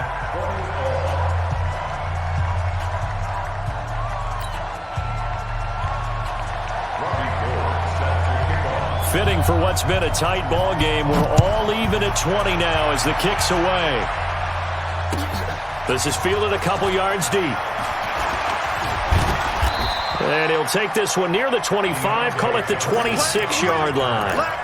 Fitting for what's been a tight ball game. We're all even at 20 now as the kick's away. This is fielded a couple yards deep. And he'll take this one near the 25, call it the 26-yard line.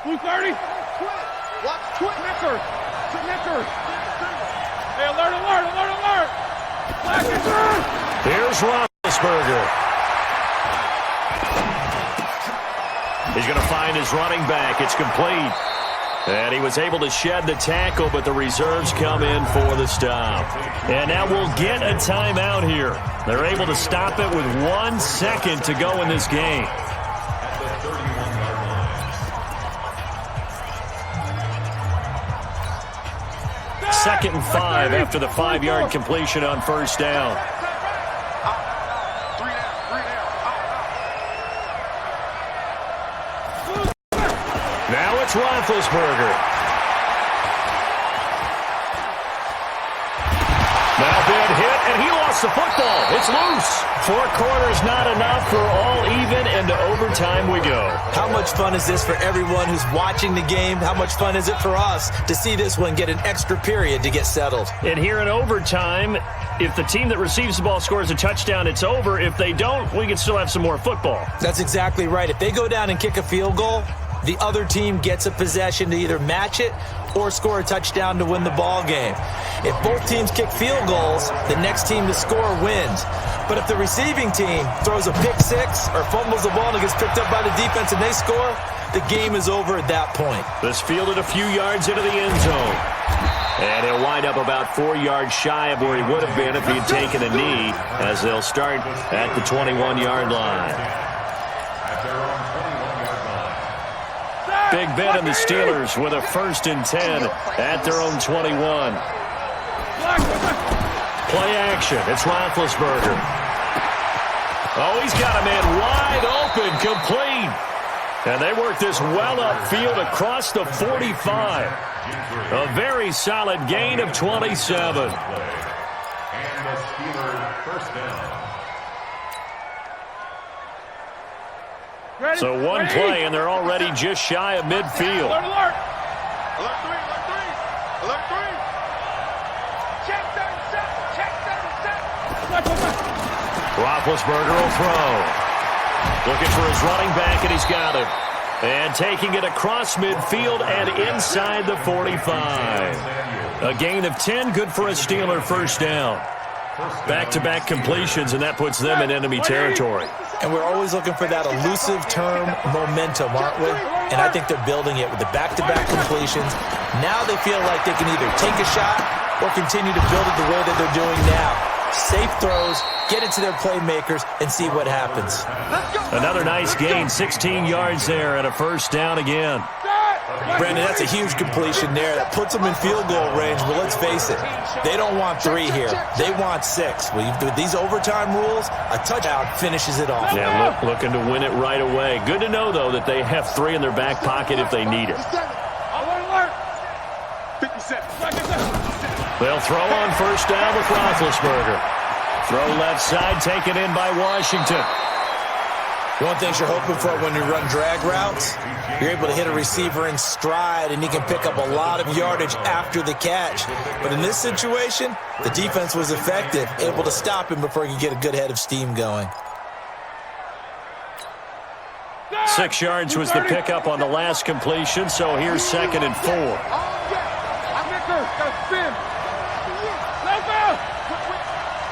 Blue 30. Watch twit. Nickers. Hey, alert. Black is through. Here's Roethlisberger. He's going to find his running back. It's complete. And he was able to shed the tackle, but the reserves come in for the stop. And now we'll get a timeout here. They're able to stop it with 1 second to go in this game. Second and 5 after the 5-yard completion on first down. Now it's Roethlisberger. Now big hit, and he lost the football. It's loose. 4 quarters not enough. For all even, and to overtime we go. How much fun is this for everyone who's watching the game? How much fun is it for us to see this one get an extra period to get settled? And here in overtime, if the team that receives the ball scores a touchdown, it's over. If they don't, we can still have some more football. That's exactly right. If they go down and kick a field goal, the other team gets a possession to either match it or score a touchdown to win the ball game. If both teams kick field goals, the next team to score wins. But if the receiving team throws a pick six or fumbles the ball and it gets picked up by the defense and they score, the game is over at that point. This fielded a few yards into the end zone. And he'll wind up about 4 yards shy of where he would have been if he had taken a knee, as they'll start at the 21-yard line. Big Ben and the Steelers with a 1st and 10 at their own 21. Play action. It's Roethlisberger. Oh, he's got a man wide open, complete. And they work this well upfield across the 45. A very solid gain of 27. And the Steelers first down. Ready? So one Ready? play, and they're already just shy of midfield. Alert, alert. Alert 3, alert 3. Alert 3. Check 37, check 37. Roethlisberger will throw. Looking for his running back, and he's got it. And taking it across midfield and inside the 45. A gain of 10, good for a Steeler first down. Back-to-back completions, and that puts them in enemy territory. And we're always looking for that elusive term momentum, aren't we? And I think they're building it with the back-to-back completions. Now they feel like they can either take a shot or continue to build it the way that they're doing now. Safe throws, get it to their playmakers, and see what happens. Another nice gain, 16 yards there, and a first down again. Brandon, that's a huge completion there. That puts them in field goal range, but let's face it, they don't want 3 here. They want 6. With these overtime rules, a touchdown finishes it off. Yeah, looking to win it right away. Good to know, though, that they have 3 in their back pocket if they need it. They'll throw on first down with Roethlisberger. Throw left side, taken in by Washington. One thing you're hoping for when you run drag routes, you're able to hit a receiver in stride, and he can pick up a lot of yardage after the catch. But in this situation, the defense was effective, able to stop him before he could get a good head of steam going. 6 yards was the pickup on the last completion, so here's 2nd and 4.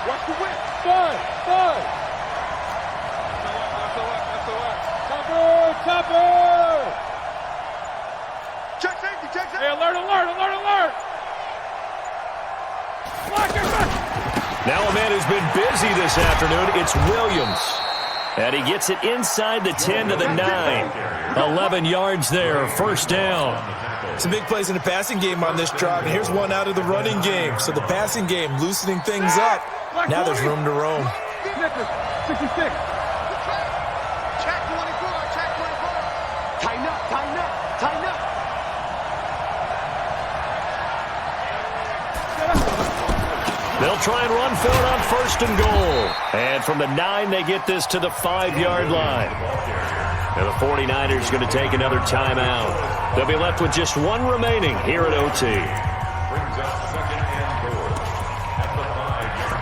Watch the whip. 5. Topper! Check safety. Hey, alert. Now a man who's been busy this afternoon, it's Williams. And he gets it inside the 10 to the 9. 11 yards there, first down. Some big plays in the passing game on this drive, and here's one out of the running game. So the passing game loosening things up. Now there's room to roam. 66. Check 24. Tighten up. They'll try and run for it on 1st and goal. And from the 9, they get this to the 5-yard line. And the 49ers going to take another timeout. They'll be left with just 1 remaining here at OT. Brings up 2nd and 4 at the 5-yard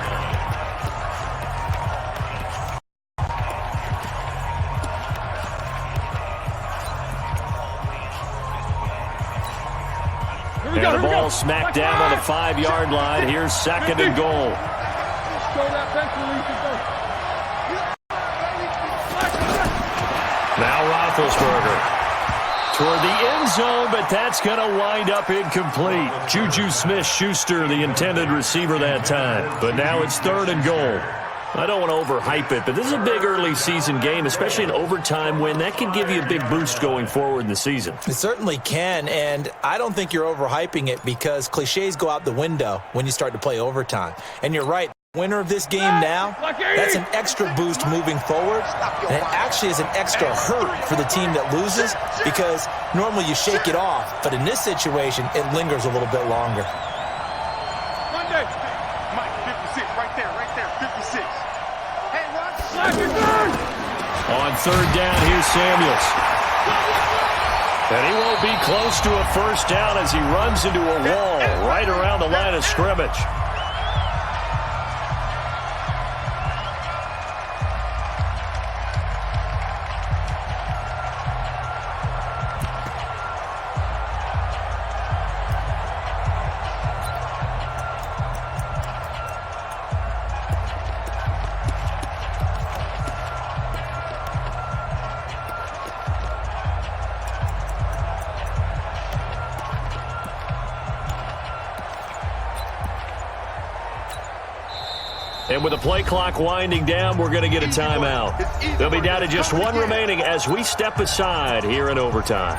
line. And the ball smacked down on the 5-yard line. Here's 2nd and goal. Now Roethlisberger toward the end zone, but that's going to wind up incomplete. Juju Smith-Schuster, the intended receiver that time. But now it's 3rd and goal. I don't want to overhype it, but this is a big early season game, especially an overtime win. That can give you a big boost going forward in the season. It certainly can, and I don't think you're overhyping it because cliches go out the window when you start to play overtime. And you're right. Winner of this game now, that's an extra boost moving forward, and it actually is an extra hurt for the team that loses because normally you shake it off, but in this situation, it lingers a little bit longer. Monday. Mike, 56, right there, 56. Hey, watch. On 3rd down, here's Samuels. And he won't be close to a first down as he runs into a wall right around the line of scrimmage. And with the play clock winding down, we're going to get a timeout. They'll be down to just 1 remaining as we step aside here in overtime.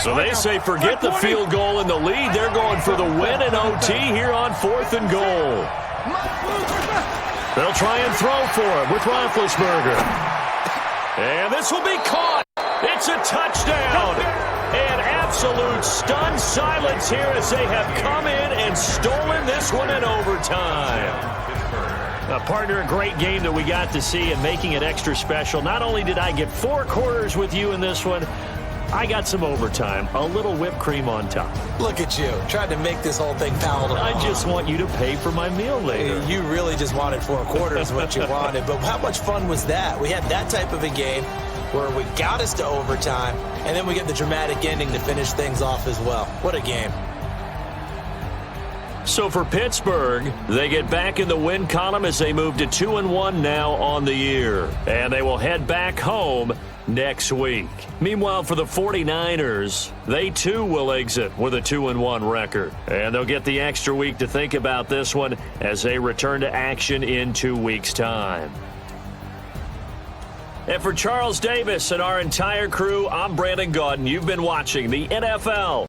So they say forget the field goal in the lead. They're going for the win in OT here on 4th and goal. They'll try and throw for it with Roethlisberger. And this will be caught. It's a touchdown. And absolute stunned silence here as they have come in and stolen this one in overtime. Partner, a great game that we got to see and making it extra special. Not only did I get 4 quarters with you in this one, I got some overtime, a little whipped cream on top. Look at you, trying to make this whole thing palatable. I just want you to pay for my meal later. You really just wanted 4 quarters what you wanted, but how much fun was that? We had that type of a game where we got us to overtime, and then we get the dramatic ending to finish things off as well. What a game. So for Pittsburgh, they get back in the win column as they move to 2-1 now on the year. And they will head back home next week. Meanwhile, for the 49ers, they too will exit with a 2-1 record. And they'll get the extra week to think about this one as they return to action in 2 weeks' time. And for Charles Davis and our entire crew, I'm Brandon Gaudin. You've been watching the NFL